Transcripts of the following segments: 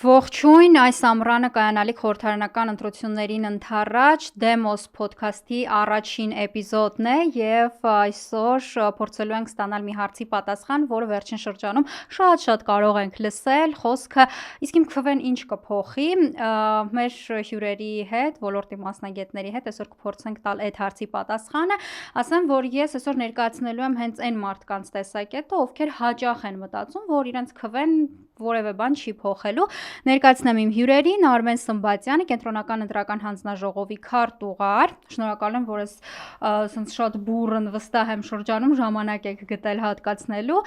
Ողջույն, այս ամռանը կայանալիք խորհրդարանական ընտրություններին ընդառաջ Demos podcast-ի առաջին էպիզոդն է եւ այսօր փորձելու ենք ստանալ մի հարցի պատասխան, որը վերջին շրջանում շատ կարող ենք լսել, խոսքը իսկ իմ քվեն ինչ կփոխի, մեր հյուրերի հետ, ոլորտի մասնագետների հետ այսօր կփորձենք տալ այդ հարցի պատասխանը, ասեմ, որ ես այսօր ներկայացնելու եմ հենց այն մարդկանց տեսակետը, ովքեր հաճախ են մտածում, որ իրենց քվեն որևէ բան չի փոխելու Ներկայացնեմ իմ հյուրերին Արմեն Սմբատյանը, Կենտրոնական ընտրական հանձնաժողովի քարտուղար։ Շնորհակալ եմ, որ ես շատ բուրըն վստահ եմ շրջանում ժամանակ եք գտել հատկացնելու։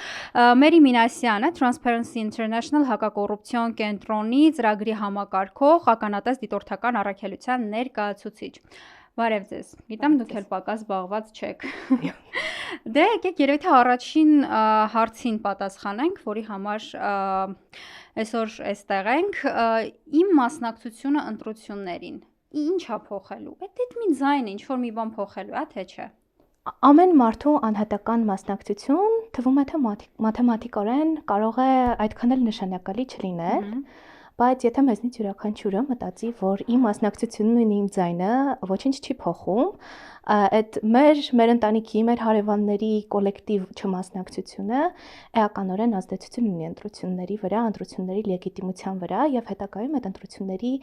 Մերի Մինասյանը, Transparency International հակակոռուպցիոն կենտրոնի ծրագրի համակարգող, ականատես դիտորդական առաքելության ներկայացուցիչ։ Բարև ձեզ։ Գիտեմ դուք էլ պակաս զբաղված չեք։ Դե եկեք երևի թե առաջին հարցին պատասխանենք, որի համար այսօր այստեղ ենք, իմ մասնակցությունը ընտրություններին։ Ինչ է փոխելու։ Այդ մի ձայն ինչ որ մի բան փոխելու է, թե չէ։ Ամեն մարդու անհատական մասնակցություն թվում է թե մաթեմատիկորեն կարող է այդքան էլ նշանակալի չլինել, բայց եթե մեզնից յուրաքանչյուրը մտածի, որ իմ մասնակցությունն ու իմ ձայնը ոչինչ չի փոխում, այդ մեր ընտանիքի, մեր հարևանների կոլեկտիվ չմասնակցությունը էականորեն ազդեցություն ունի ընտրությունների վրա, ընտրությունների լեգիտիմության վրա եւ հետագայում այդ ընտրությունների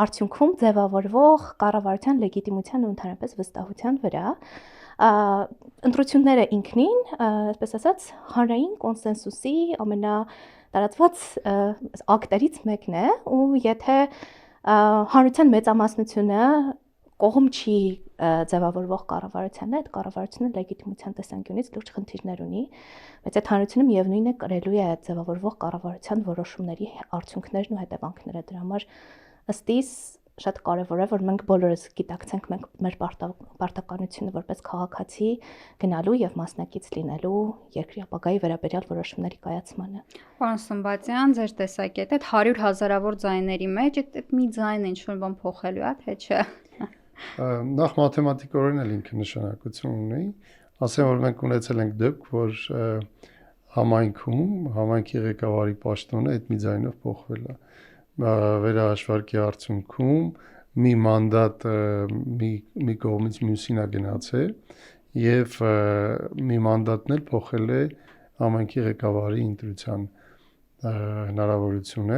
արդյունքում ձևավորվող կառավարության լեգիտիմության ու ընդհանրապես վստահության վրա ընտրությունները ինքնին, այսպես ասած, հանրային կոնսենսուսի ամենատարածված ակտերից մեկն է, ու եթե հանրության մեծամասնությունը կողմ չի ձևավորվող կառավարությանը, այդ կառավարությունը լեգիտիմության տեսանկյունից լուրջ խնդիրներ ունի, բայց այդ հանրությունը միևնույն է կրելու է ձևավորվող կառավարության որոշումների արդյունքներն ու հետևանքները։ Դրա համար ըստ իս շատ կարևոր է, որ մենք բոլորս գիտակցենք մեր պարտականությունը որպես քաղաքացի գնալու եւ մասնակից լինելու երկրի ապագայի վերաբերյալ որոշումների կայացմանը։ Պարոն Սմբատյան, ձեր տեսակետը 100 հազարավոր ձայների մեջ այդ մի ձայնը ինչ-որ բան փոխելու է, թե չէ։ Նախ մաթեմատիկորեն էլ ինքը նշանակություն ունի, ասեմ, որ մենք ունեցել ենք դեպք, որ համայնքի ղեկավարի պաշտոնը այդ մի ձայնով փոխվել է։ Վերահաշվարկի արդյունքում մի մանդատ մի կողմից մյուսին է գնացել եւ մի մանդատն էլ փոխել է համայնքի ղեկավարի ընտրության հնարավորությունը,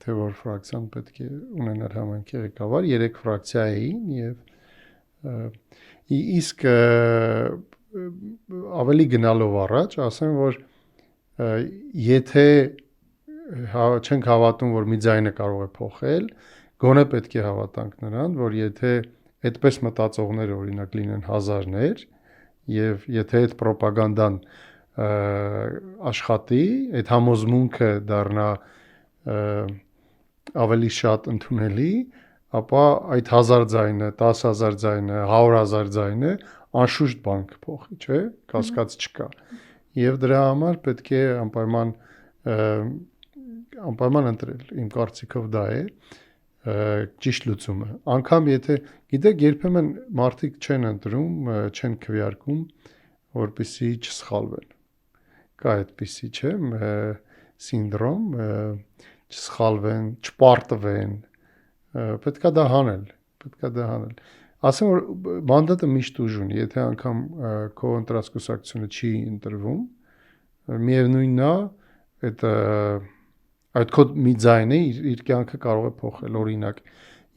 թե որ ֆրակցիան պետք է ունենար համայնքի ղեկավար, 3 ֆրակցիա էին եւ իսկ ավելի գնալով առաջ, ասեմ, որ եթե չենք հավատում, որ մի ձայնը կարող է փոխել, գոնե պետք է հավատանք նրան, որ եթե այդպես մտածողներ օրինակ լինեն հազարներ եւ եթե այդ ռոպագանդան աշխատի, այդ համոզմունքը դառնա ավելի շատ ընդունելի, ապա այդ 1000 ձայնը, 10000 ձայնը, 100,000 ձայնը անշուշտ բան կփոխի, չէ՞, կասկած չկա։ Եվ դրա համար պետք է անպայման ընտրել, իմ կարծիքով դա է ճիշտ լուծումը։ Անկամ եթե, գիտեք, երբեմն մարդիկ չեն ընտրում, չեն քվեարկում, որպեսզի չսխալվեն։ Կա այդպիսի, չէ՞, սինդրոմ, չսխալվեն, չպարտվեն։ Պետքա դա հանել։ Ասեմ, որ մանդատը միշտ ուժ ունի, եթե անգամ քո ընտրած կուսակցությունը չի ընտրվում, միևնույնն է, այդ քո մի ձայնը իր կյանքը կարող է փոխել, օրինակ,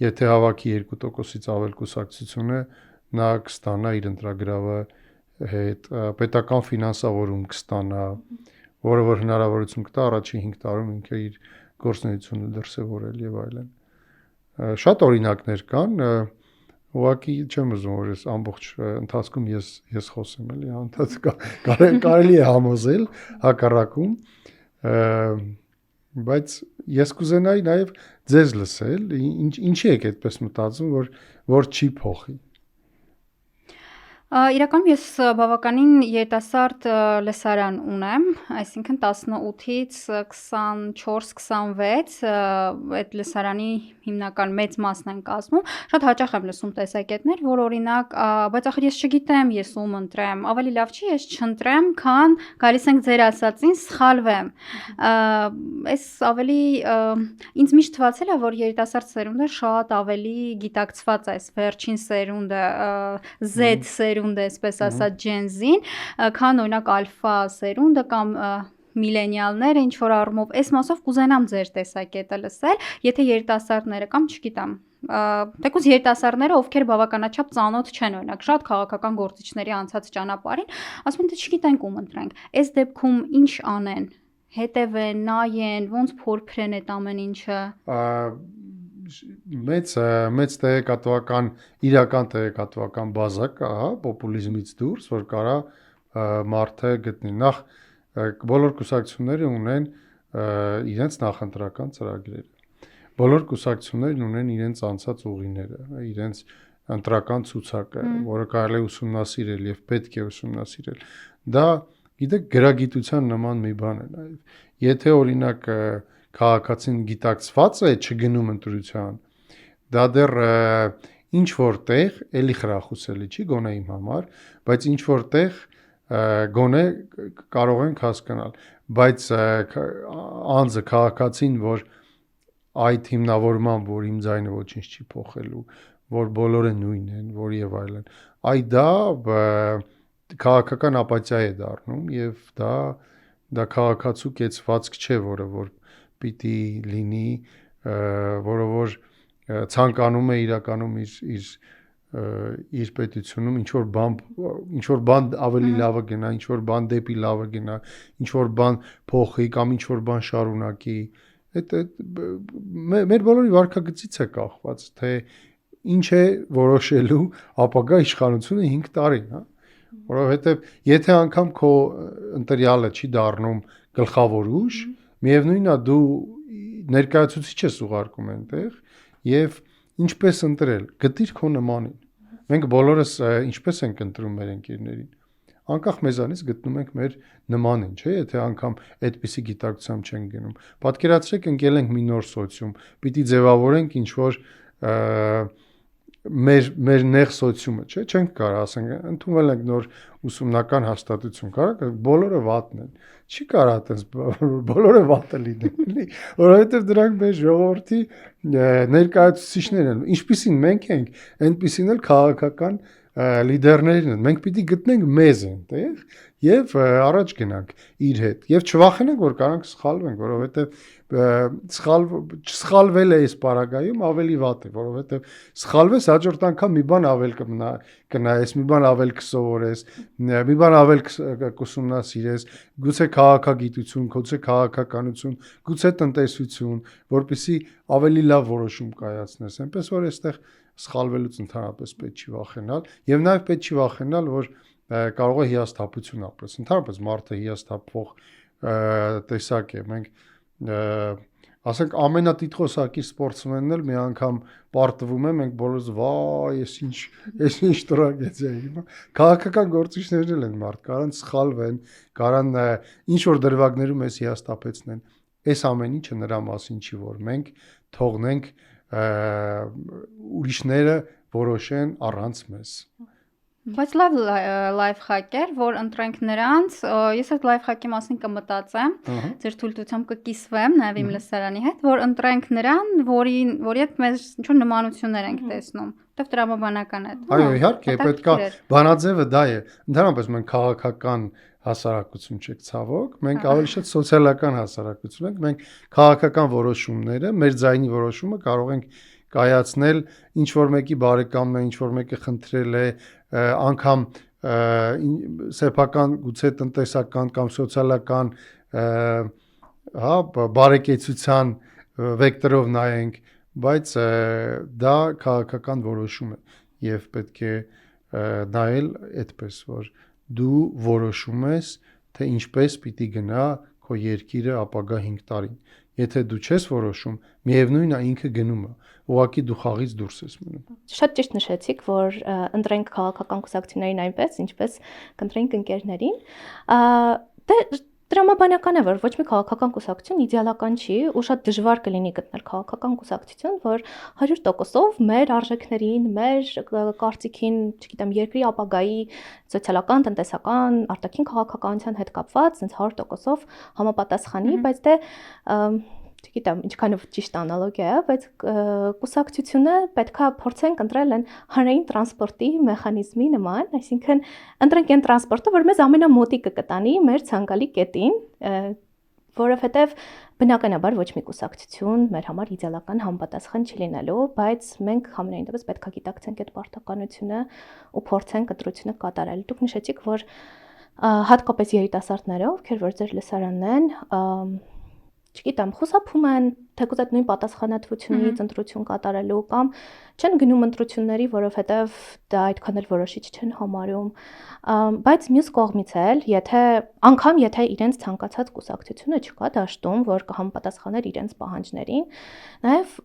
եթե հավաքի 2%-ից ավել կուսակցությունը, նա կստանա իր ընտրագրավը հետ, պետական ֆինանսավորում կստանա, որը որ հնարավորություն կտա առաջին 5 տարում ինքը իր գործունեությունը դրսևորել եւ այլն։ Շատ օրինակներ կան, ուղղակի չեմ ուզում, որ ես ամբողջ ընթացքում ես խոսեմ, էլի, կարելի է համոզել հակառակում, բայց ես կուզենայի նաև ձեզ լսել, ինչի եք այդպես մտածում, որ չի փոխի։ Իրականում ես բավականին երիտասարդ լսարան ունեմ, այսինքն 18-ից 24-26 այդ լսարանի հիմնական մեծ մասն են կազմում։ Շատ հաճախ եմ լսում տեսակետներ, որ օրինակ, բայց ախր ես չգիտեմ, ես ում ընտրեմ, ավելի լավ չի ես չընտրեմ, քան գալիս ենք ձեր ասածին սխալվեմ։ Այս ավելի ինձ միշտ թվացել է, որ երիտասարդ սերունդը շատ ավելի գիտակցված է, այս վերջին սերունդը, Z սերունդը, այսպես ասած Gen Z-ին, քան օրինակ ալֆա սերունդը կամ միլենիալները ինչ որ առումով, այս մասով կուզենամ ձեր տեսակետը լսել, եթե երիտասարդները կամ չգիտեմ, թեկուզ երիտասարդները, ովքեր բավականաչափ ծանոթ չեն օրինակ շատ քաղաքական գործիչների անցած ճանապարհին, ասում են թե չգիտենք ում ընտրենք։ Այս դեպքում ինչ անեն։ Հետևեն, նայեն, ոնց փորփրեն այդ ամեն ինչը։ Մեծ տեղեկատվական իրական տեղեկատվական բազա կա, հա, պոպուլիզմից դուրս, որ կարա մարդը գտնի։ Նախ բոլոր կուսակցությունները ունեն իրենց նախընտրական ծրագրերը։ Բոլոր կուսակցություններն ունեն իրենց անցած ուղիները, իրենց ընտրական ցուցակը, որը կարելի է ուսումնասիրել եւ պետք է ուսումնասիրել։ Դա գիտեք գրագիտության նման մի բան է նաեւ։ Եթե օրինակ քաղաքացին գիտակցված է, չգնում ընտրության, դա դեռ ինչ որտեղ էլի խրախուսելի չի գոնե իմ համար, բայց ինչ որտեղ գոնե կարող ենք հասկանալ, բայց անձը քաղաքացին, որ այդ հիմնավորմամբ, որ իմ ձայնը ոչինչ չի փոխելու, որ բոլորը նույնն են, որ եւ այլն, այդ դա քաղաքական ապաթիա է դառնում եւ դա քաղաքացու կեցվածք չէ, որ պիտի լինի, որը որ ցանկանում է իրականում իր պետությունում ինչ որ բան ավելի լավը գնա, ինչ որ բան դեպի լավը գնա, ինչ որ բան փոխի կամ ինչ որ բան շարունակի։ Այդ մեր բոլորի վարքագծից է կախված, թե ինչ է որոշելու ապագա իշխանությունը 5 տարին, հա։ Որովհետև եթե անգամ քո ընտրյալը չի դառնում գլխավոր ուժ, միևնույնն է դու ներկայացուցիչ ես ուղարկում այնտեղ եւ ինչպես ընտրել, գտիր քո նմանին։ Մենք բոլորս ինչպես ենք ընտրում մեր ընկերներին։ Անկախ մեզանից գտնում ենք մեր նմանին, չէ՞, եթե անգամ այդպիսի գիտակցությամբ չենք գնում։ Պատկերացրեք, ընկել ենք մի նոր սոցիում, պիտի ձևավորենք ինչ որ մեր նեղ սոցիումը, չէ՞, չենք կարող ասենք, ընդունվել ենք նոր ուսումնական հաստատություն, կարա բոլորը վատն են։ Չի կարա այդպես բոլորը վատը լինեն, էլի, որովհետև դրանք մեր ժողովրդի ներկայացուցիչներն են։ Ինչպիսին մենք ենք, այնպիսին էլ քաղաքական լիդերներն են։ Մենք պիտի գտնենք մեզ այնտեղ եւ առաջ գնանք իր հետ եւ չվախենանք, որ կարանք սխալվենք, որովհետեւ չսխալվել է այս պարագայում ավելի վատ է, որովհետեւ սխալվես հաջորդ անգամ մի բան ավել կնայես, մի բան ավել կսովորես, մի բան ավել կուսումնասիրես, գուցե քաղաքագիտություն, գուցե քաղաքականություն, գուցե տնտեսություն, որպեսզի ավելի լավ որոշում կայացնես։ Այնպես որ այստեղ սխալվելուց ընդհանրապես պետք չի վախենալ եւ նաեւ պետք չի վախենալ, որ կարող է հիասթափություն ապրես։ Ընդհանրապես մարդը հիասթափվող տեսակ է։ Մենք ասենք ամենատիտղոսակի սպորտսմենն էլ մի անգամ պարտվում է, մենք բոլորս վայ, ես ինչ տրագեդիա է հիմա։ Քաղաքական գործիչներն էլ են մարդ, կարան սխալվեն, կարան ինչ որ դրվագներում էս հիասթափեցնեն։ Այս ամեն ինչը նրա մասին չի, որ մենք թողնենք ուրիշները որոշեն առանց մեզ։ Բայց լավ լայֆ հակ էր, որ ընտրենք նրանց, ես այդ լայֆ հակի մասին կմտածեմ, ձեր թույլտությամբ կկիսվեմ նաև իմ լսարանի հետ, որ ընտրենք նրան, որի հետ մեզ ինչ-որ նմանություններ ենք տեսնում, որտեղ տրամաբանական է։ Այո, իհարկե, պետքա բանաձևը դա է։ Ընդհանրապես մենք քաղաքական հասարակություն չենք ցավոք, մենք ավելի շատ սոցիալական հասարակություն ենք, մենք քաղաքական որոշումները, մեր ձայնի որոշումը կարող ենք կայացնել ինչ որ մեկի բարեկամն է, ինչ որ մեկը խնդրել է, անգամ սեփական, գուցե տնտեսական կամ սոցիալական հա բարեկեցության վեկտորով նայենք, բայց դա քաղաքական որոշում է եւ պետք է նայել այդպես, որ դու որոշում ես, թե ինչպես պիտի գնա քո երկիրը ապագա 5 տարին։ եթե դու չես որոշում, միևնույնն է ինքը գնում է, ուղղակի դու խաղից դուրս ես մնում։ Շատ ճիշտ նշեցիք, որ ընտրենք քաղաքական կուսակցություններին այնպես, ինչպես կընտրենք ընկերներին։ Դե տրամաբանական է, որ ոչ մի քաղաքական կուսակցություն իդեալական չի ու շատ դժվար կլինի գտնել քաղաքական կուսակցություն, որ 100%-ով մեր արժեքներին, մեր կարծիքին, չգիտեմ, երկրի ապագայի սոցիալական, տնտեսական, արտաքին քաղաքականության հետ կապված, ասենց 100%-ով համապատասխանի, բայց դե չգիտեմ, ինչքանով ճիշտ անալոգիա է, բայց կուսակցությունը պետքա փորձենք ընտրել են հանրային տրանսպորտի մեխանիզմի նման, այսինքն ընտրենք այն տրանսպորտը, որ մեզ ամենամոտիկը կտանի մեր ցանկալի կետին, որովհետև բնականաբար ոչ մի կուսակցություն մեր համար իդեալական համապատասխան չի լինելու, բայց մենք համենայն դեպս պետքա գիտակցենք այդ պարտականությունը ու փորձենք ընտրությունը կատարել։ Դուք նշեցիք, որ հատկապես երիտասարդները, ովքեր որ ձեր լսարանն են, չգիտեմ, խուսափում են թեկուզ այդ նույն պատասխանատվությունից ընտրություն կատարելու կամ չեն գնում ընտրությունների, որովհետև դա այդքան էլ որոշիչ չեն համարում, բայց մյուս կողմից էլ, եթե իրենց ցանկացած կուսակցությունը չկա դաշտում, որ կհամապատասխաներ իրենց պահանջներին, նաև,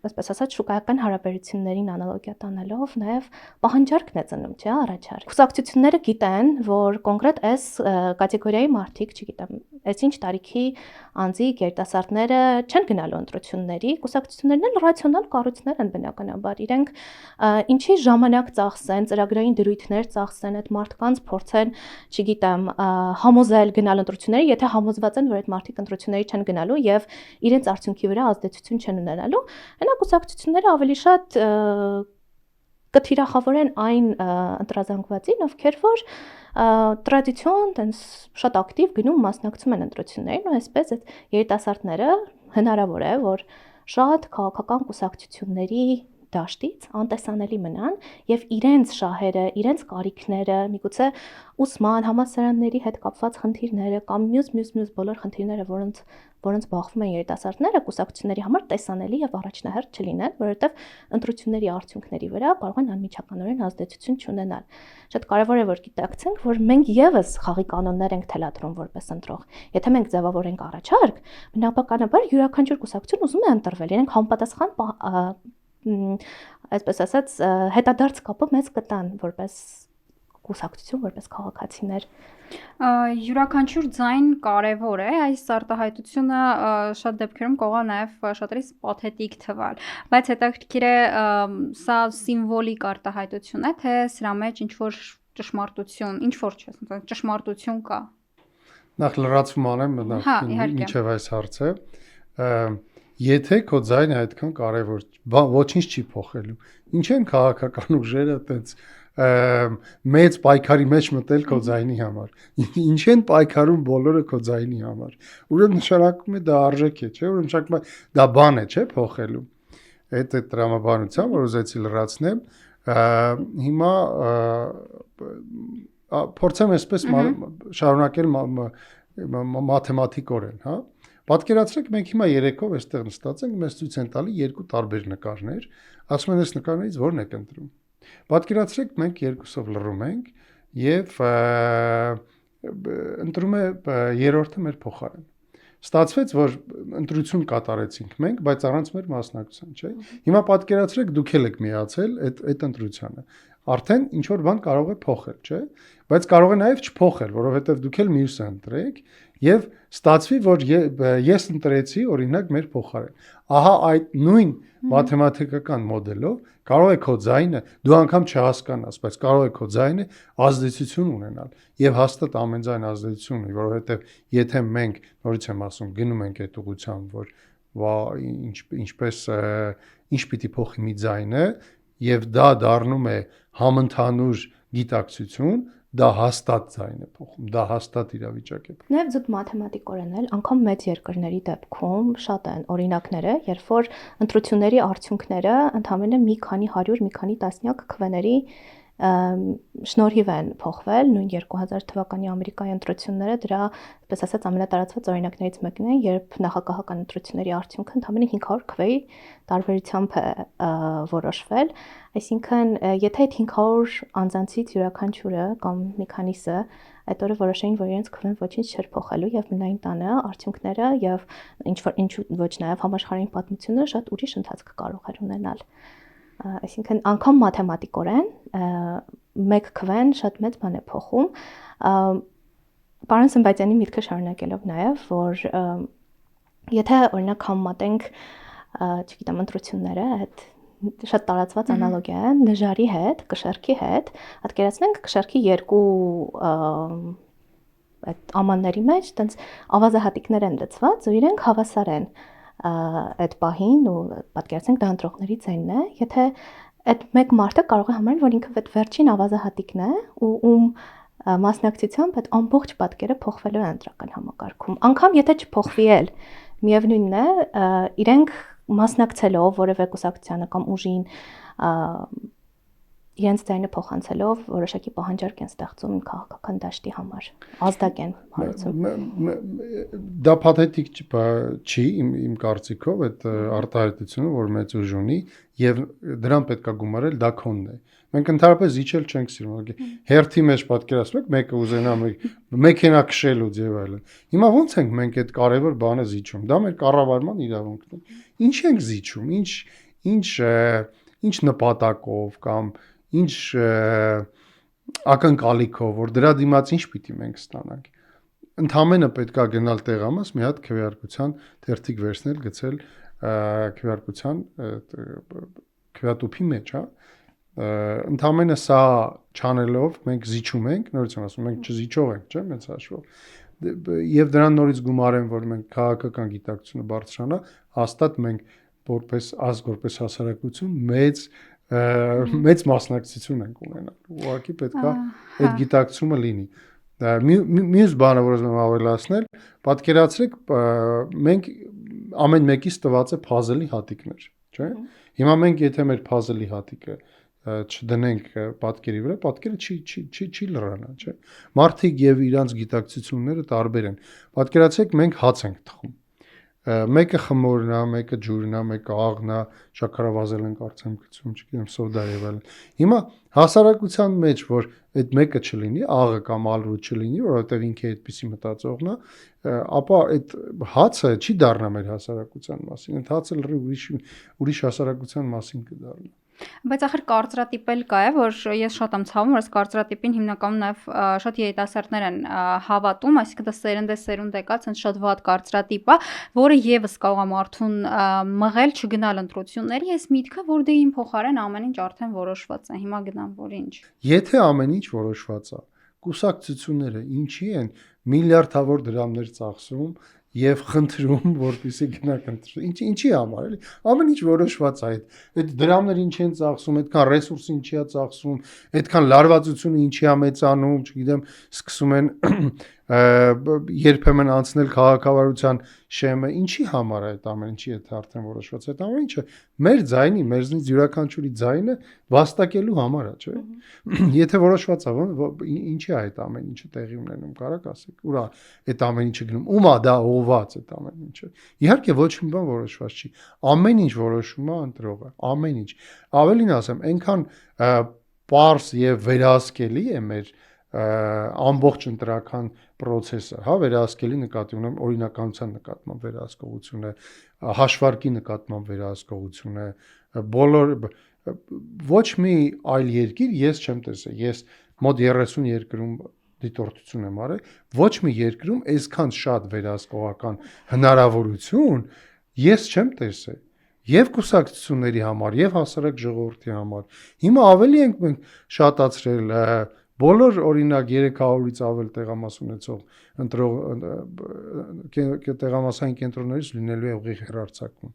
այսպես ասած, շուկայական հարաբերություններին անալոգիա տանելով, նաև պահանջարկն է ծնում, չէ՞, առաջարկ։ Կուսակցությունները գիտեն, որ կոնկրետ այս կատեգորիայի մարդիկ, չգիտեմ, այս ինչ տարիքի անձիկ երիտասարդները չեն գնալու ընտրությունների, կուսակցություններն էլ ռացիոնալ կառույցներ են բնականաբար, իրենք ինչի ժամանակ ծախսեն, ծրագրային դրույթներ ծախսեն, այդ մարդկանց փորձեն, չգիտեմ, համոզել գնալ ընտրությունների, եթե համոզված են, որ այդ մարդիկ ընտրությունների չեն գնալու եւ իրենց արդյունքի վրա ազդեցություն չեն ունենալու, այնա կուսակցությունները ավելի շատ կթիրախավորեն այն ընտրազանգվածին, ովքեր որ տրադիցիոն տենց շատ ակտիվ գնում մասնակցում են ընտրություններին ու այսպես այդ երիտասարդները հնարավոր է, որ շատ քաղաքական կուսակցությունների դաշտից անտեսանելի մնան եւ իրենց շահերը, իրենց կարիքները, միգուցե ուսման համալսարանների հետ կապված խնդիրները կամ մյուս բոլոր խնդիրները, որոնց բախվում են երիտասարդները, կուսակցությունների համար տեսանելի եւ առաջնահերթ չլինեն, որովհետեւ ընտրությունների արդյունքների վրա կարող են անմիջականորեն ազդեցություն չունենալ։ Շատ կարեւոր է որ գիտակցենք, որ մենք եւս խաղի կանոններ ենք թելադրում որպես ընտրող։ Եթե մենք ձևավորենք առաջարկ, բնականաբար յուրաքանչյուր կուսակցություն ուզում է ընտրվել, իրենք համապատասխան այսպես ասած հետադարձ կապը մեծ կտան որպես կուսակցություն, որպես քաղաքացիներ։ Յուրաքանչյուր ձայն կարևոր է, այս արտահայտությունը շատ դեպքերում կարող է նաև շատերիս պաթետիկ թվալ, բայց հետաքրքիր է սա սիմվոլիկ արտահայտություն է, թե սրա մեջ ինչ-որ ճշմարտություն, ինչ-որ չէ, ճշմարտություն կա։ Նախ լրացում անեմ, մինչև այս հարցը, եթե քո ձայնը այդքան կարևոր, ոչինչ չի փոխելու։ Ինչ են քաղաքական ուժերը այդպես մեծ պայքարի մեջ մտել քո ձայնի համար։ Ինչ են պայքարում բոլորը քո ձայնի համար։ Ուրեմն նշանակում է դա արժեք է, չէ՞, ուրեմն նշանակում է դա բան է, չէ՞, փոխելու։ Այդ տրամաբանությամբ, որ ուզեցի լրացնեմ, հիմա փորձեմ այսպես շարունակել մաթեմատիկորեն, հա։ Պատկերացրեք, մենք հիմա երեքով այստեղ նստած ենք, մեզ ցույց են տալի երկու տարբեր նկարներ, ասում են այս նկարներից որն եք ընտրում։ Պատկերացրեք, մենք երկուսով լռում ենք եւ ընտրում է երրորդը մեր փոխարեն։ Ստացվեց, որ ընտրություն կատարեցինք մենք, բայց առանց մեր մասնակցության, չէ՞։ Հիմա պատկերացրեք, դուք եք միացել այդ ընտրությանը։ Արդեն ինչ որ բան կարող է փոխել, չէ՞։ Բայց կարող է նաև չփոխել, որովհետև դուք էլ մյուսը ընտրեք եւ ստացվի, որ ես ընտրեցի օրինակ մեր փոխարեն։ Ահա այդ նույն մաթեմատիկական մոդելով կարող է քո ձայնը, դու անգամ չհասկանաս, բայց կարող է քո ձայնը ազդեցություն ունենալ եւ հաստատ ամեն ձայն ազդեցություն ունի, որովհետեւ եթե մենք նորից եմ ասում, գնում ենք այդ ուղղությամբ, որ ինչ պիտի փոխի մի ձայնը եւ դա դառնում է համընդհանուր գիտակցություն, դա հաստատ ձայն է փոխում, դա հաստատ իրավիճակ է փոխում։ Նաև ձուտ մաթեմատիկորեն էլ անգամ մեծ երկրների դեպքում շատ են օրինակները, երբ որ ընտրությունների արդյունքները ընդհանրապես մի քանի 100, մի քանի տասնյակ քվեների շնորհիվ են փոխվել նույն 2000 թվականի ամերիկայի ընտրությունները դրա այսպես ասած ամենատարածված օրինակներից մեկն է, երբ նախագահական ընտրությունների արդյունքը ընդամենը 500 քվեի տարբերությամբ է որոշվել, այսինքն եթե այդ 500 անձանցից յուրաքանչյուրը կամ մի քանիսը այդ օրը որոշեին, որ իրենց քվեն ոչինչ չէր փոխելու եւ մնային տանը, արդյունքները եւ ինչու ոչ նաեւ համաշխարհային պատմությունը շատ ուրիշ ընթացք կարող էր ունենալ։ Այսինքն անգամ մաթեմատիկորեն մեկ քվեն շատ մեծ բան է փոխում։ Պարոն Սմբատյանի միտքը շարունակելով նաև, որ եթե օրինակ համեմատենք, չգիտեմ, ընտրությունները, այդ շատ տարածված անալոգիա է, նժարի հետ, կշեռքի հետ, պատկերացնենք կշեռքի երկու այդ ամանների մեջ տենց ավազահատիկներ են լցված ու իրենք հավասար են այդ պահին ու պատկերացնենք դա ընտրողների ձայնն է, եթե այդ մեկ մարդը կարող է համարել, որ ինքը այդ վերջին ավազահատիկն է ու մասնակցությամբ այդ ամբողջ պատկերը փոխվելու է ընտրական համակարգում։ Անկամ եթե չփոխվի էլ, միևնույնն է, իրենք մասնակցելով որևէ կուսակցությանը կամ ուժին իրենց ձայնը փոխանցելով որոշակի պահանջարկ են ստեղծում քաղաքական դաշտի համար, ազդակ են հարուցում։ Դա փաթեթիկ չի իմ կարծիքով այդ արտահայտությունը, որ մեծ ուժ ունի եւ դրան պետքա գումարել, դա քոնն է։ Մենք ընդհանրապես իջել չենք սիրում, հերթի մեջ պատկերացնում եք, մեկը ուզենա մեքենա քշելուց եւ այլն։ Հիմա ո՞նց ենք մենք այդ կարևոր բանը զիջում։ Դա մեր կառավարման իրավունքն է։ Ինչ ենք զիջում, ինչ նպատակով կամ ինչ ակնկալիքով, որ դրա դիմաց ինչ պիտի մենք ստանանք։ Ընդհանրապես պետքա գնալ տեղամաս մի հատ քվեարկության թերթիկ վերցնել, գցել քվեարկության քվեատուփի մեջ, հա։ Ընդհանրապես սա չանելով մենք զիջում ենք, նորից եմ ասում, մենք չզիջող ենք, չէ՞, մեծ հաշվով։ Եվ դրան նորից գումարեմ, որ մենք քաղաքական գիտակցությունը բարձրանա, հաստատ մենք որպես ազգ, որպես հասարակություն մեծ մասնակցություն ենք ունենալ։ Ուղղակի պետքա այդ գիտակցումը լինի։ Մյուս բանը, որ ուզում եմ ավելացնել, պատկերացրեք, մենք ամեն մեկից տված է puzzle-ի հատիկներ, չէ՞։ Հիմա մենք եթե մեր puzzle-ի հատիկը չդնենք պատկերի վրա, պատկերը չի լրանա, չէ՞։ Մարդիկ եւ իրանց գիտակցությունները տարբեր են։ Պատկերացրեք, մենք հաց ենք թխում։ Մեկը խմորն է, մեկը ջուրն է, մեկը աղն է, շաքարավազել են կարծեմ գցում, չգիտեմ, սոդա եւ այլն։ Հիմա հասարակության մեջ, որ այդ մեկը չլինի, աղը կամ ալրու չլինի, որովհետեւ ինքը այդպեսի մտածողն է, ապա այդ հացը չի դառնա մեր հասարակության մասին, այդ հացը ուրիշ հասարակության մասին կդառնա։ Բայց ախր կարծրատիպ էլ կա, որ ես շատ եմ ցավում, որ այս կարծրատիպին հիմնականում նաև շատ երիտասարդներ են հավատում, այսինքն դա սերնդե եկած այն շատ վատ կարծրատիպ է, որը եւս կարող է մարդուն մղել չգնալ ընտրությունների, այս միտքը, որ դե իմ փոխարեն ամեն ինչ արդեն որոշված է, հիմա գնամ որ ինչ։ Եթե ամեն ինչ որոշված է, կուսակցությունները ինչի են միլիարդավոր դրամներ ծախսում եւ խնդրում, որպեսզի գնանք ընտրություն։ Ինչի համար էլի։ Ամեն ինչ որոշված է այդ դրամները ինչ են ծախսում, այդքան ռեսուրս ինչի է ծախսում, այդքան լարվածությունը ինչի է մեծանում, չգիտեմ, սկսում են երբեմն անցնել քաղաքավարության շեմը, ինչի համար է այդ ամեն ինչի եթե արդեն որոշված է, այդ ամեն ինչը մեր ձայնի, մերձնից յուրաքանչյուրի ձայնը վաստակելու համար է, չէ՞։ Եթե որոշված է, ինչի է այդ ամեն ինչը տեղի ունենում, կարաք ասեք, ուրա այդ ամեն ինչը գնում, ում է դա ուղղված այդ ամեն ինչը։ Իհարկե ոչ մի բան որոշված չի։ Ամեն ինչ որոշում է ընտրողը, ամեն ինչ։ Ավելին ասեմ, այնքան պարզ եւ վերահսկելի է մեր ամբողջ ընտրական process-ը, հա, վերահսկելի նկատի ունեմ օրինականության նկատմամբ վերահսկողությունը, հաշվարկի նկատմամբ վերահսկողությունը, բոլոր ոչ մի այլ երկիր ես չեմ տեսել, ես մոտ 30 երկրում դիտորդություն եմ արել, ոչ մի երկրում այսքան շատ վերահսկողական հնարավորություն ես չեմ տեսել եւ կուսակցությունների համար եւ հասարակ ժողովրդի համար։ Հիմա ավելի ենք մենք շատացրել բոլոր օրինակ 300-ից ավել տեղամաս ունեցող տեղամասային կենտրոններից լինելու է ուղիղ հեռարձակում։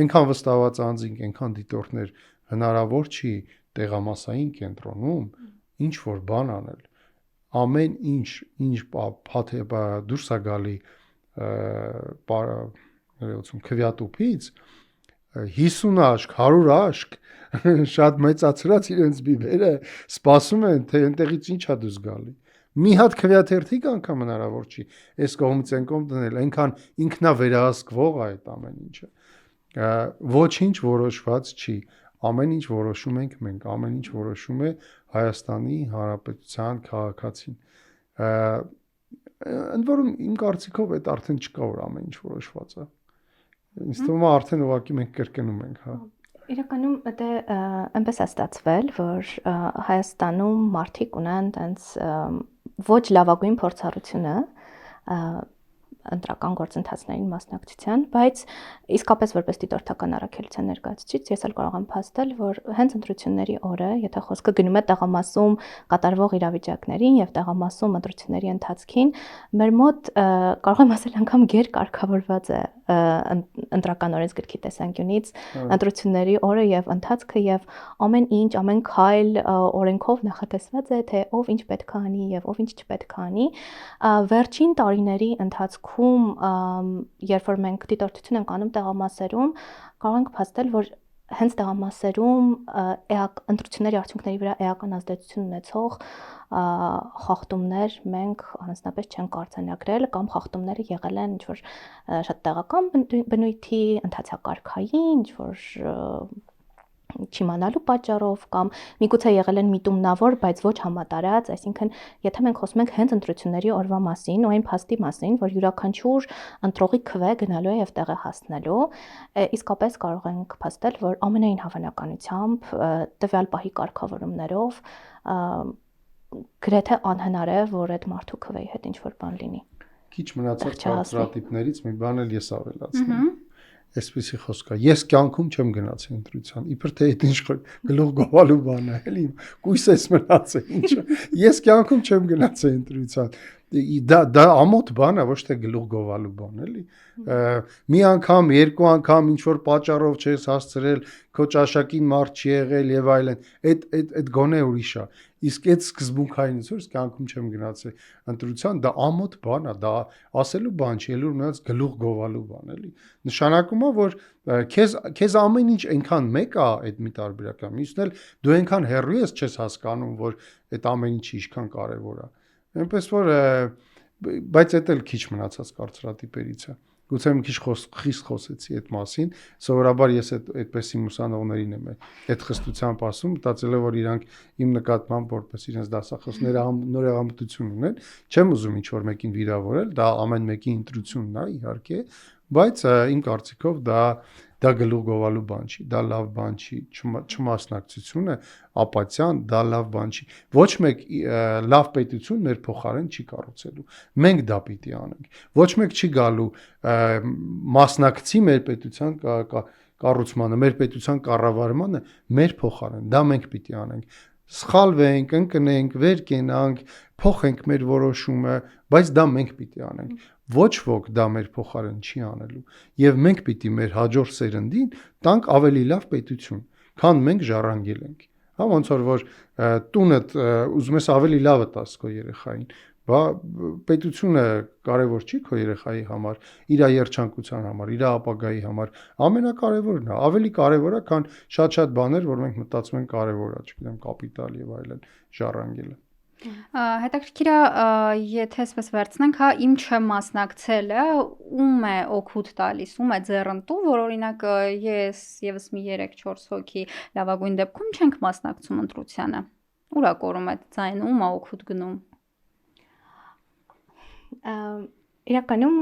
Այնքան վստահված անձինք, այնքան դիտորդներ հնարավոր չի տեղամասային կենտրոնում ինչ որ բան անել։ Ամեն ինչ փաթեթ դուրս է գալի քվեատուփից 50 աշկ, 100 աշկ շատ մեծացրած իրենց բիբերը սպասում են, թե այնտեղից ինչա դուրս գալի։ Մի հատ քվեաթերթիկ անգամ հնարավոր չի այս կողմից այն կողմ դնել, այնքան ինքնավերահսկվող է այդ ամեն ինչը։ Ոչինչ որոշված չի, ամեն ինչ որոշում ենք մենք, ամեն ինչ որոշում է Հայաստանի Հանրապետության քաղաքացին։ Ընդ որում իմ կարծիքով այդ արդեն չկա, որ ամեն ինչ որոշված է։ Ինձ թվում է արդեն ուղղակի մենք կրկնում ենք, հա։ Իրականում դա այնպես է ստացվել, որ Հայաստանում մարդիկ ունեն տենց ոչ լավագույն փորձառությունը ընտրական գործընթացներին մասնակցության, բայց իսկապես որպես դիտորդական առաքելության ներկայացուցիչ ես էլ կարող եմ փաստել, որ հենց ընտրությունների օրը, եթե խոսքը գնում է տեղամասում կատարվող իրավիճակներին եւ տեղամասում ընտրությունների ընթացքին, մեր մոտ կարող եմ ասել անգամ գերկարգավորված է ընտրական օրենսգրքի տեսանկյունից ընտրությունների օրը եւ ընթացքը եւ ամեն ինչ, ամեն քայլ օրենքով նախատեսված է, թե ով ինչ պետք է անի եւ ով ինչ չպետք է անի։ Վերջին տարիների ընթացքում, երբ որ մենք դիտորդություն ենք անում տեղամասերում, կարող ենք փաստել, որ հենց տեղամասերում ընտրությունների արդյունքների վրա էական ազդեցություն ունեցող խախտումներ մենք առանձնապես չենք արձանագրել կամ խախտումները եղել են ինչ-որ շատ տեղական բնույթի, ընթացակարգային, ինչ-որ չիմանալու պատճառով կամ միգուցե եղել են միտումնավոր, բայց ոչ համատարած, այսինքն եթե մենք խոսում ենք հենց ընտրությունների օրվա մասին ու այն փաստի մասին, որ յուրաքանչյուր ընտրողի քվե գնալու է եւ տեղը հասնելու, իսկապես կարող ենք փաստել, որ ամենայն հավանականությամբ տվյալ պահի կարգավորումներով գրեթե անհնար է, որ այդ մարդու քվեի հետ ինչ-որ բան լինի։ Քիչ մնացած կարծրատիպներից մի բան էլ ես ավելացնեմ։ Այսպեսի խոսք կա։ Ես կյանքում չեմ գնացել ընտրության։ Իբր թե այդ ինչ գլուխ գովալու բան է, էլի կույսես մնացել ինչը։ Ես կյանքում չեմ գնացել ընտրության։ Դա ամոթ բան է, ոչ թե գլուխ գովալու բան, էլի։ Մի անգամ, երկու անգամ ինչ որ պատճառով չես հասցրել, քո ճաշակին մարդ չի եղել եւ այլն։ Այդ գոնե ուրիշ է։ Իսկ այդ սկզբունքային ծուրս կյանքում չեմ գնացել ընտրության, դա ամոթ բան է, դա ասելու բան չի, ելուր մնաց գլուխ գովալու բան, էլի։ Նշանակում է, որ քեզ ամեն ինչ այնքան մեկ է այդ մի տարբերակը, մյուսն էլ դու այնքան հեռու ես չես հասկանում, որ այդ ամեն ինչը ինչքան կարևոր է։ Այնպես որ բայց դա էլ քիչ մնացած կարծրատիպերից է։ Գուցե մի քիչ խիստ խոսեցի այդ մասին, սովորաբար ես այդպես իմ ուսանողներին եմ այդ խստությամբ ասում, մտածելով որ իրանք իմ նկատմամբ որպես իրենց դասախոսները նորեղամտություն ունեն, չեմ ուզում ինչ որ մեկին վիրավորել, դա ամեն մեկի ընտրությունն է իհարկե, բայց իմ կարծիքով դա գլուխ գովալու բան չի, դա լավ բան չի, չմասնակցությունը, ապաթիան, դա լավ բան չի։ Ոչ մեկ լավ պետություն մեր փոխարեն չի կառուցելու։ Մենք դա պիտի անենք։ Ոչ մեկ չի գալու մասնակցի մեր պետության կառուցմանը, մեր պետության կառավարմանը մեր փոխարեն։ Դա մենք պիտի անենք։ Սխալվենք, ընկնենք, վեր կենանք, փոխենք մեր որոշումը, բայց դա մենք պիտի անենք։ Ոչ ոք դա մեր փոխարեն չի անելու եւ մենք պիտի մեր հաջորդ սերնդին տանք ավելի լավ պետություն, քան մենք ժառանգել ենք։ Հա ոնց որ տունդ ուզում ես ավելի լավը տաս քո երեխային, բա պետությունը կարևոր չի քո երեխայի համար, իր երջանկության համար, իր ապագայի համար, ամենակարևորն է, ավելի կարևոր է, քան շատ բաներ, որ մենք մտածում ենք կարևոր է, չգիտեմ, կապիտալ եւ այլն ժառանգելը։ Հետաքրքիր է, եթե այսպես վերցնենք, հա, իմ չմասնակցելը ում է օգուտ տալիս, ում է ձեռնտու, որ օրինակ ես եւս մի 3-4 հոգի լավագույն դեպքում չենք մասնակցում ընտրությանը։ Ուր է կորում այդ ձայնը, ում է օգուտ գնում։ Իրականում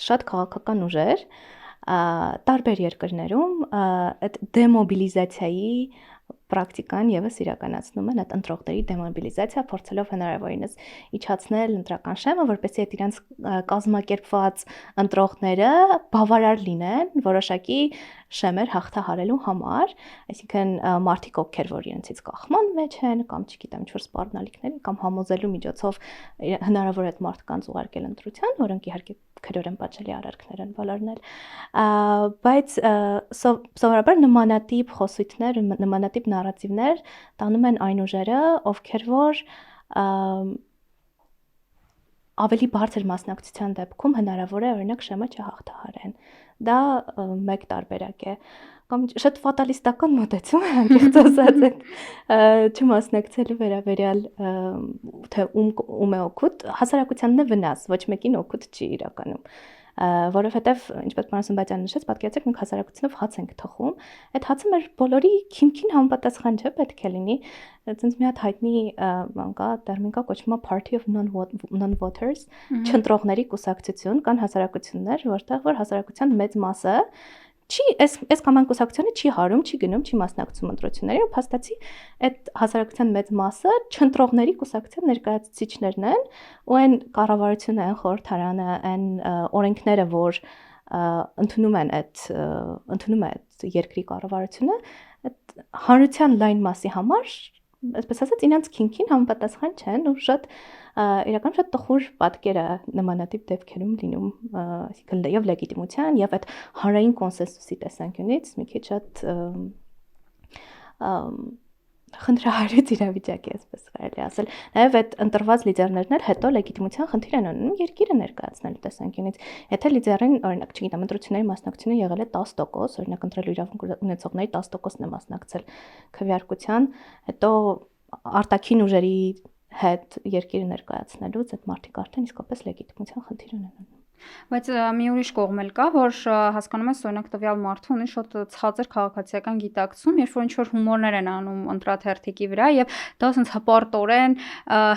շատ քաղաքական ուժեր տարբեր երկրներում այդ դեմոբիլիզացիայի պրակտիկան եւս իրականացնում են, այդ ընտրողների դեմոբիլիզացիա, փորձելով հնարավորինս իջացնել ընտրական շեմը, որպեսզի այդ իրենց կազմակերպված ընտրողները բավարար լինեն որոշակի շեմեր հաղթահարելու համար, այսինքն մարդիկ ովքեր որ իրենցից կախման մեջ են կամ չգիտեմ ինչ-որ սպառնալիքների կամ համոզելու միջոցով հնարավոր է այդ մարդկանց ուղարկել ընտրության, որոնք իհարկե քրորեն պատժելի արարքներ են վալորնել, բայց սովորաբար նմանատիպ խոսույթներ, նմանատիպ նարատիվներ տանում են այն ուժերը, ովքեր որ ավելի բարձր մասնակցության դեպքում հնարավոր է օրինակ շեմը չհաղթահարեն։ դա մեկ տարբերակ է կամ շատ ֆատալիստական մոտեցում է անկեղծ ասած այդ չմասնակցելու վերաբերյալ թե ում է օգուտ հասարակությանն է վնաս ոչ մեկին օգուտ չի իրականում որովհետև ինչպես պարոն Սմբատյանը նշեց պատկերացրեք մենք հասարակությունով հաց ենք թխում այդ հացը մեր բոլորի քիմքին համապատասխան չէ պետք է լինի ցենց մի հատ հայտնի բան կա տերմին կա կոչվում է party of non-voters չընտրողների կուսակցություն կան հասարակություններ որտեղ որ հասարակության մեծ մասը չի այս կամ այն կուսակցությունը չի հարում, չի գնում, չի մասնակցում ընտրություններին, փաստացի այդ հասարակության մեծ մասը չընտրողների կուսակցության ներկայացուցիչներն են, ու այն կառավարությունը, այն խորհրդարանը, այն օրենքները, որ ընդունում է այդ երկրի կառավարությունը, այդ հանրության լայն մասի համար, այսպես ասած, իրենց քինքին համապատասխան չեն ու շատ իրական շատ տխուր պատկեր է նմանատիպ դեպքերում լինում, այսինքն եւ լեգիտիմության եւ այդ հանրային կոնսենսուսի տեսանկյունից մի քիչ շատ խնդրահարույց իրավիճակ է, այսպես կարելի ասել։ Նաեւ այդ ընտրված լիդերներն էլ հետո լեգիտիմության խնդիր են ունենում երկիրը ներկայացնելու տեսանկյունից։ Եթե լիդերին, օրինակ, չգիտեմ, ընտրությունների մասնակցությունը եղել է 10%, օրինակ ընտրելու իրավունք ունեցողների 10%-ն է մասնակցել քվեարկության, հետո արտաքին ուժերի հետ երկիրը ներկայացնելուց այդ մարդիկ արդեն իսկապես լեգիտիմության խնդիր ունեն։ Բայց մի ուրիշ կողմ էլ կա, որ հասկանում ես օրինակ տվյալ մարդը ունի շատ ցածր քաղաքացիական գիտակցում, երբ որ ինչ-որ հումորներ են անում ընտրաթերթիկի վրա եւ դա ասենց հպարտորեն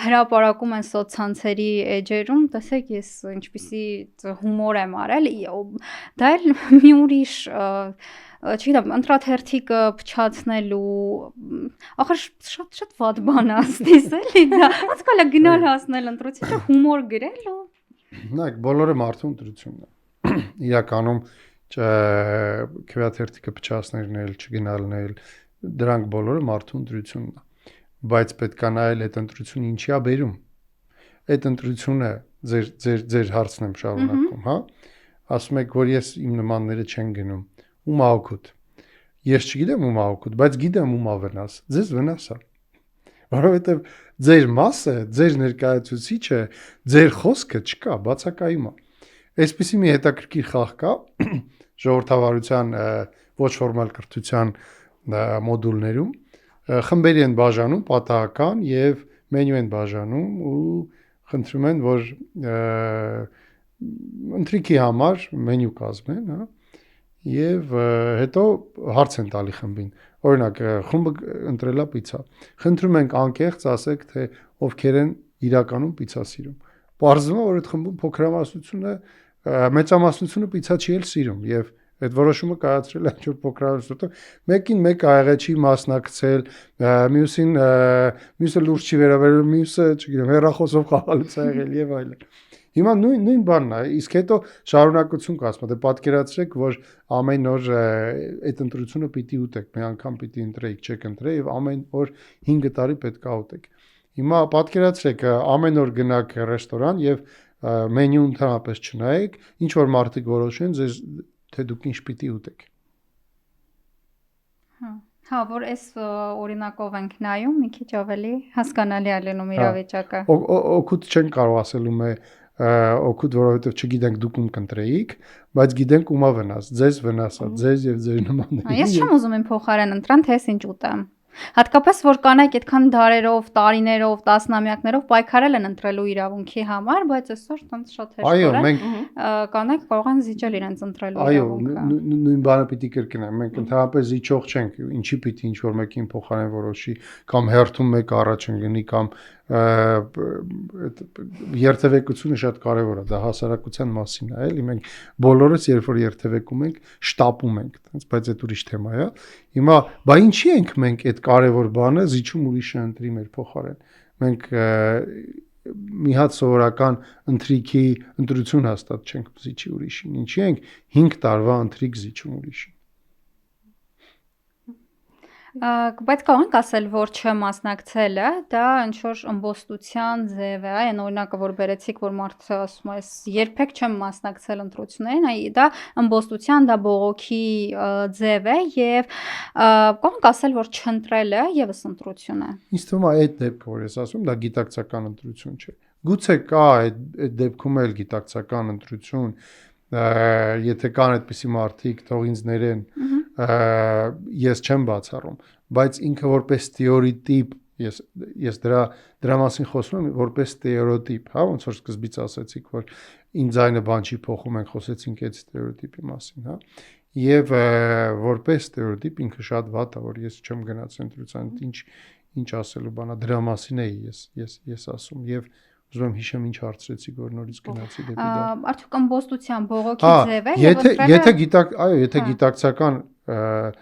հրապարակում են սոցցանցերի էջերում, տեսեք ես ինչպիսի հումոր եմ արել, դա էլ մի ուրիշ չգիտեմ, ընտրաթերթիկը փչացնելու ախր շատ վատ բան է աստիս էլի դա ոնց կարելի է գնալ հասնել ընտրությունից հումոր գրել ու Նայեք, բոլորը մարդու ընտրությունն է։ Իրականում քվեաթերթիկը փչացնելն էլ, չգնալն էլ, դրանք բոլորը մարդու ընտրությունն է։ Բայց պետք է նայել այդ ընտրությունը ինչի է բերում։ Այդ ընտրությունը ձեր հարցն եմ շարունակում, հա։ Ասում եք, որ ես իմ նմանները չեն գնում։ Ում է օգուտ։ Ես չգիտեմ ում է օգուտ, բայց գիտեմ ում է վնաս։ Ձեզ վնաս է։ Որովհետև ձեր մասը, ձեր ներկայացուցիչը, ձեր խոսքը չկա, բացակայում է։ Այսպիսի մի հետաքրքիր խաղ կա ժողովրդավարության ոչ ֆորմալ կրթության մոդուլներում, խմբերի են բաժանում պատահական եւ մենյու են բաժանում ու խնդրում են, որ ընտրիքի համար մենյու կազմեն, հա, եւ հետո հարց են տալի խմբին։ Օրինակ, խումբը ընտրելա պիցա։ Խնդրում ենք անկեղծ ասեք, թե ովքեր են իրականում պիցա սիրում։ Պարզվում է, որ այդ խմբում փոքրամասնությունը, մեծամասնությունը պիցա չի էլ սիրում եւ այդ որոշումը կայացրել է ինչ-որ փոքրամասնությունը։ Մեկին մեկ աղեղը չի մասնակցել, մյուսը լուրջ չի վերաբերվել, մյուսը, չգիտեմ, հեռախոսով խաղալուց է եղել եւ այլն։ Հիմա նույն բանն է, իսկ հետո շարունակություն կա, ասում եմ, պատկերացրեք, որ ամեն օր այդ ընտրությունը պիտի ուտեք, մի անգամ պիտի ընտրեիք, չեք ընտրել եւ ամեն օր 5 տարի պետք է ուտեք։ Հիմա պատկերացրեք, ամեն օր գնաք ռեստորան եւ մենյուն ընդհանրապես չնայեք, ինչ որ մարդիկ որոշեն ձեզ թե դուք ինչ պիտի ուտեք։ Հա, որ այս օրինակով ենք նայում, մի քիչ ավելի հասկանալի է լինում իրավիճակը։ Օգուտ չեն կարող ասելում է օգուտ, որովհետև չգիտենք դուք ում կընտրեիք, բայց գիտենք ումա վնաս, ձեզ վնասա, ձեզ եւ ձեր նմաններին։ Ես չեմ ուզում իմ փոխարեն ընտրան, թե ես ինչ ուտեմ։ Հատկապես որ կանայք այդքան դարերով, տարիներով, տասնամյակներով պայքարել են ընտրելու իրավունքի համար, բայց այսօր տենց շատ հեշտորեն կանայք կարող են զիջել իրենց ընտրելու իրավունքը։ Այո, նույն բանը պիտի կրկնեմ, մենք ընդհանրապես զիջող չենք, ինչի պիտի ինչ որ մեկին փոխարեն որոշի, կամ հերթում մեկ առաջ ընկնի, կամ երթևեկությունը շատ կարևոր է, դա հասարակության մասին է, էլի մենք բոլորս երբ որ երթևեկում ենք, շտապում ենք, բայց այդ ուրիշ թեմա է։ Հիմա, բա ինչի ենք մենք այդ կարևոր բանը զիջում ուրիշը ընտրի մեր փոխարեն։ Մենք մի հատ սովորական ընտրություն հաստատ չենք զիջի ուրիշին, ինչի ենք 5 տարվա ընտրիկ զիջում ուրիշին։ Բայց կարող ենք ասել, որ չմասնակցելը դա ինչ որ ըմբոստության ձև է, այն օրինակը որ բերեցիք, որ մարդը ասում է, երբեք չեմ մասնակցել ընտրություններին, դա ըմբոստության, դա բողոքի ձև է եւ կարող ենք ասել, որ չընտրելը եւս ընտրություն է։ Ինձ թվում է այդ դեպքը, որ ես ասում, դա գիտակցական ընտրություն չէ։ Գուցե կա այդ դեպքում էլ գիտակցական ընտրություն, եթե կան այդպիսի մարդիկ, թող ինձ ներեն, ես չեմ բացառում, բայց ինքը որպես ստեորիտիպ ես դրա մասին խոսում եմ որպես ստեորիտիպ, հա, ոնց որ սկզբից ասացիք, որ իմ ձայնը բան չի փոխում, ենք խոսեցինք այդ ստեորիտիպի մասին, հա։ Եվ որպես ստեորիտիպ ինքը շատ վատ է, որ ես չեմ գնաց ընտրության, ինչ ասելու բանա, դրա մասին էի ես ասում եւ ուզում եմ հիշեմ ինչ հարցրեցիք, որ նորից գնացի դեպի դա։ Արդյոք ամբոստության բողոքի ձև է եւ եթե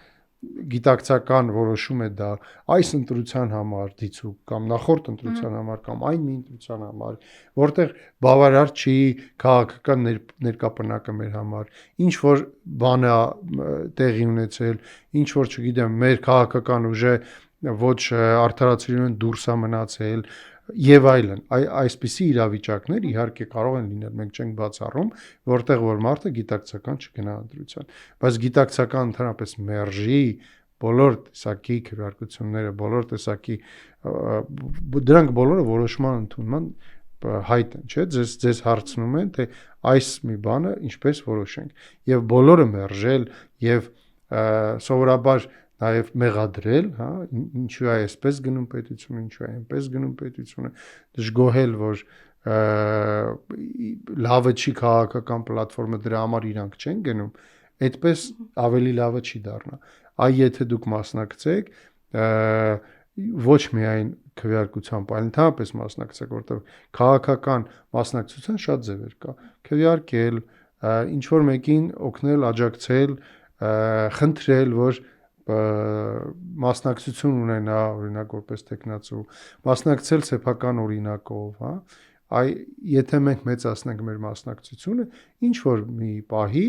գիտակցական որոշում է դա այս ընտրության համար դիցուկ կամ նախորդ ընտրության համար կամ այն մի ընտրության համար, որտեղ բավարար չի քաղաքական ներկապնակը մեր համար, ինչ որ բան է տեղի ունեցել, ինչ որ չգիտեմ, մեր քաղաքական ուժը ոչ արդարացիորեն դուրս է մնացել եւ այլն, այսպիսի իրավիճակներ իհարկե կարող են լինել, մենք չենք բացառում, որտեղ որ մարդը գիտակցական չգնա ընտրության, բայց գիտակցական ընդհանրապես մերժի բոլոր տեսակի քվեարկությունները, բոլոր տեսակի դրանք բոլորը որոշման ընդունման հայտ են, չէ՞, ձեզ հարցնում են, թե այս մի բանը ինչպես որոշենք, եւ բոլորը մերժել եւ սովորաբար նաև մեղադրել, հա, ինչու է այսպես գնում պետությունը, ինչու է այնպես գնում պետությունը, դժգոհել, որ լավը չի քաղաքական պլատֆորմը դրա համար իրանք չեն գնում, այդպես ավելի լավը չի դառնա։ Այ եթե դուք մասնակցեք, ոչ միայն քվեարկությամբ, այլ ընդհանրապես մասնակցեք, որտեղ քաղաքական մասնակցության շատ ձևեր կա։ Քվեարկել, ինչ որ մեկին օգնել, աջակցել, խնդրել, որ մասնակցություն ունենա, օրինակ որպես տեխնացու, մասնակցել սեփական օրինակով, հա, եթե մենք մեծացնենք մեր մասնակցությունը, ինչ որ մի պահի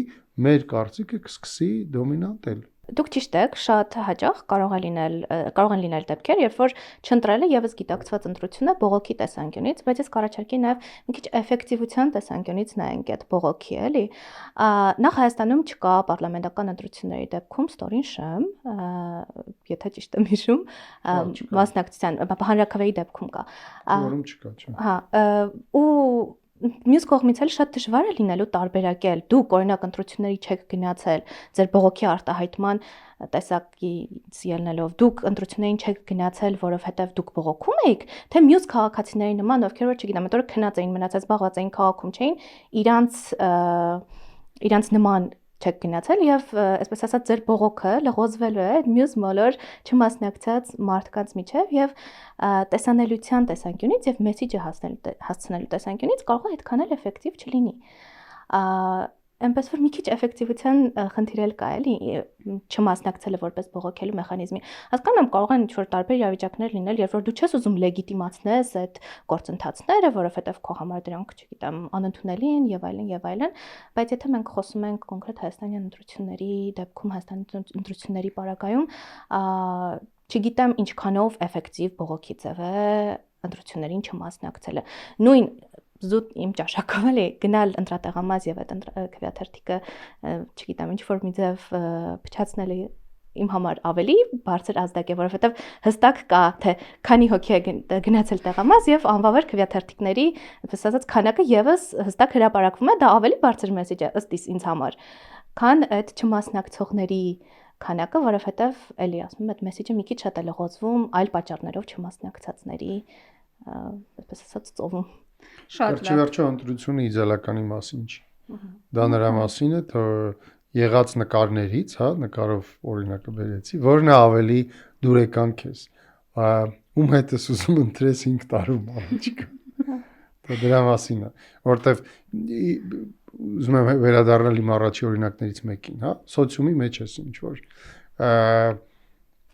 մեր կարծիքը կսկսի դոմինանտել։ Դուք ճիշտ եք, շատ հաճախ կարող են լինել դեպքեր, երբ որ չընտրելը եւս գիտակցված ընտրություն է բողոքի տեսանկյունից, բայց ես կառաջարկեի նաեւ մի քիչ էֆեկտիվության տեսանկյունից նայենք այդ բողոքի, էլի։ Նախ Հայաստանում չկա պարլամենտական ընտրությունների դեպքում ստորին շեմ, եթե ճիշտ եմ հիշում, մասնակցության հանրաքվեի դեպքում կա։ Որում չկա, չէ։ Հա, ու մյուս կողմից էլ շատ դժվար է լինելու տարբերակել դուք օրինակ ընտրությունների չեք գնացել ձեր բողոքի արտահայտման տեսակից ելնելով դուք ընտրություններին չեք գնացել որովհետև դուք բողոքում եք թե մյուս քաղաքացիների նման ովքեր որ չգիտեմ այդօր քնած էին մնացած զբաղված էին քաղաքում չէին իրանց նման չեք գնացել եւ այսպես ասած ձեր բողոքը լղոզվելու է մյուս բոլոր չմասնակցած մարդկանց միջև եւ տեսանելիության տեսանկյունից եւ մեսիջը հասցնելու տեսանկյունից կարող է այդքան էլ էֆեկտիվ չլինի այնպես որ մի քիչ էֆեկտիվության խնդիր էլ կա էլի չմասնակցելը որպես բողոքելու մեխանիզմի հասկանում եմ կարող են ինչ-որ տարբեր իրավիճակներ լինել երբ որ դու չես ուզում լեգիտիմացնես այդ գործընթացները որովհետև քո համար դրանք չգիտեմ անընդունելի են եւ այլն բայց եթե մենք խոսում ենք կոնկրետ հայաստանյան ընտրությունների դեպքում հայաստանի ընտրությունների պարագայում չգիտեմ ինչքանով էֆեկտիվ բողոքի ձև է ընտրություններին չմասնակցելը նույն զուտ իմ ճաշակով էլի գնալ ընտրատեղամաս եւ այդ քվեաթերթիկը չգիտեմ ինչ որ մի ձև փչացնելը իմ համար ավելի բարձր ազդակ է որովհետեւ հստակ կա թե քանի հոգի է գնացել տեղամաս եւ անվավեր քվեաթերթիկների այսպես ասած քանակը եւս հստակ հրապարակվում է դա ավելի բարձր մեսեջ է ըստ ինձ համար քան այդ չմասնակցողների քանակը որովհետեւ էլի ասում եմ այդ մեսեջը մի քիչ շատ է լղոզվում այլ պատճառներով չմասնակցածների այսպես ասած ծովում Վերջի ընտրությունը իդեալականի մասին չի։ Դա նրա մասին է, թե եղած նկարներից, հա, նկարով օրինակը բերեցի, որն է ավելի դուրեկան քեզ։ Ում հետ ես ուզում ընտրես 5 տարում առաջիկա։ Դա դրա մասին է, որովհետև ուզում եմ վերադառնալ իմ առաջի օրինակներից մեկին, հա, սոցիումի մեջ ես ինչ որ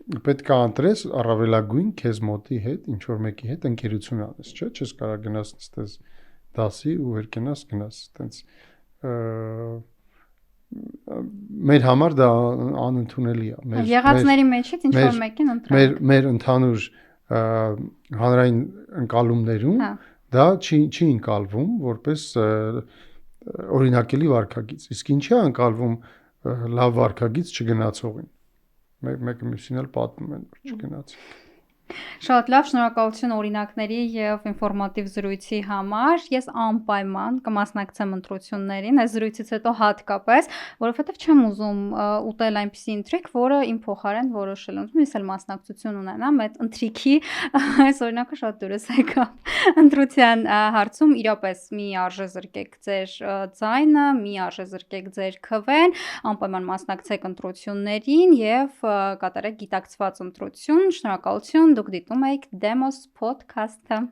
պետք է ընտրես առավելագույն քեզ մոտի հետ, ինչ որ մեկի հետ ընկերություն անես, չէ՞, չես կարող գնաս նստես դասի ու վերկենաս գնաս, այտենց մեր համար դա անընդունելի է։ Եղածների մեջից ինչ որ մեկին ընտրել։ Մեր ընդհանուր հանրային ընկալումներում դա չի ընկալվում որպես օրինակելի վարքագիծ։ Իսկ ինչի է ընկալվում լավ վարքագիծ չգնացողին։ Մեկը մյուսին էլ պատմում են որ չգնաց։ Շատ լավ, շնորհակալություն օրինակների եւ ինֆորմատիվ զրույցի համար։ Ես անպայման կմասնակցեմ ընտրություններին, այս զրույցից հետո հատկապես, որովհետեւ չեմ ուզում ուտել այնպիսի ընթրիք, որը իմ փոխարեն որոշել եմ։ Ես էլ մասնակցություն ունենամ այդ ընթրիքի, այս օրինակը շատ դուրս եկավ։ Ընտրության հարցում իրապես մի արժե զրկեք ձեր ձայնը, մի արժե զրկեք ձեր քվեն, անպայման մասնակցեք ընտրություններին եւ կատարեք գիտակցված ընտրություն։ Շնորհակալություն, դուք դիտում եք Demos podcast-ը։